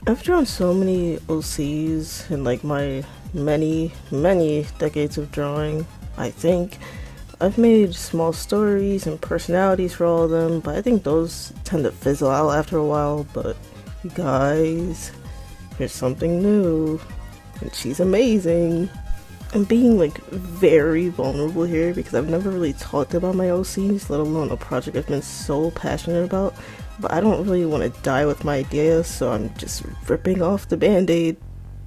I've drawn so many OCs in like my many decades of drawing. I think I've made small stories and personalities for all of them, but I think those tend to fizzle out after a while. But you guys, there's something new, and she's amazing. I'm being like very vulnerable here because I've never really talked about my OCs, let alone a project I've been so passionate about. But I don't really want to die with my ideas, so I'm just ripping off the band-aid.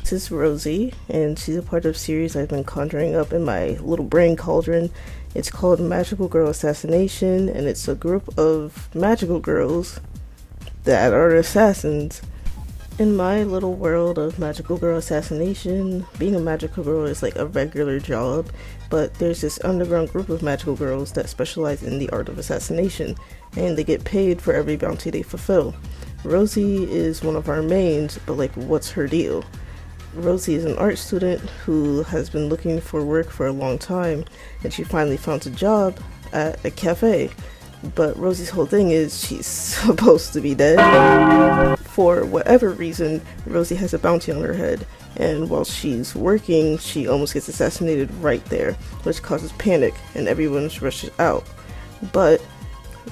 This is Rosie, and she's a part of a series I've been conjuring up in my little brain cauldron. It's called Magical Girl Assassination, and it's a group of magical girls that are assassins. In my little world of magical girl assassination, being a magical girl is like a regular job, but there's this underground group of magical girls that specialize in the art of assassination, and they get paid for every bounty they fulfill. Rosie is one of our mains, but like, what's her deal? Rosie is an art student who has been looking for work for a long time, and she finally found a job at a cafe. But Rosie's whole thing is she's supposed to be dead. For whatever reason, Rosie has a bounty on her head, and while she's working, she almost gets assassinated right there, which causes panic, and everyone rushes out. But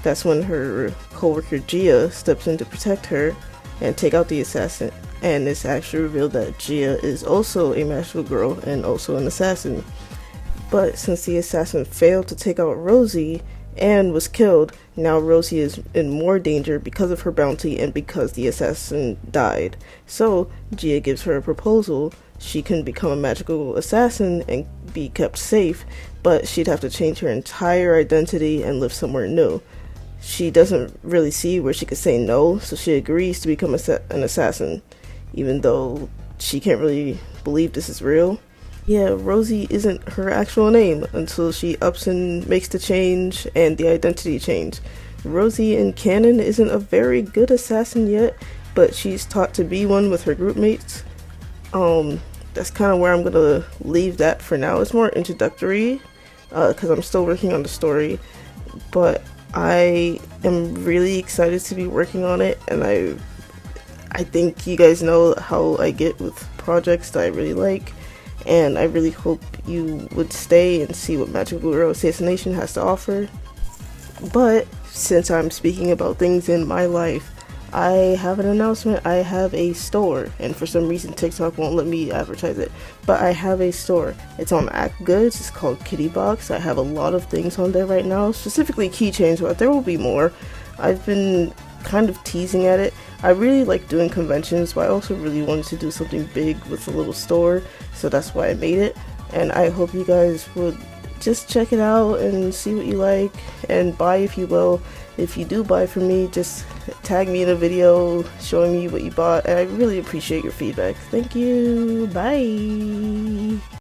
that's when her coworker Gia steps in to protect her and take out the assassin, and it's actually revealed that Gia is also a magical girl and also an assassin. But since the assassin failed to take out Rosie and was killed, now Rosie is in more danger because of her bounty and because the assassin died. So Gia gives her a proposal. She can become a magical assassin and be kept safe, but she'd have to change her entire identity and live somewhere new. She doesn't really see where she could say no, so she agrees to become an assassin, even though she can't really believe this is real. Yeah, Rosie isn't her actual name until she ups and makes the change and the identity change. Rosie in canon isn't a very good assassin yet, but she's taught to be one with her group mates. That's kind of where I'm gonna leave that for now. It's more introductory, because I'm still working on the story, but I am really excited to be working on it, and I think you guys know how I get with projects that I really like. And I really hope you would stay and see what Magical Girl Assassination has to offer. But since I'm speaking about things in my life, I have an announcement. I have a store, and for some reason TikTok won't let me advertise it, but I have a store. It's on Act Goods. It's called Kitty Box. I have a lot of things on there right now, specifically keychains, but there will be more. I've been kind of teasing at it. I really like doing conventions, but I also really wanted to do something big with a little store, so that's why I made it. And I hope you guys would just check it out and see what you like, and buy if you will. If you do buy from me, just tag me in a video showing me what you bought, and I really appreciate your feedback. Thank you. Bye.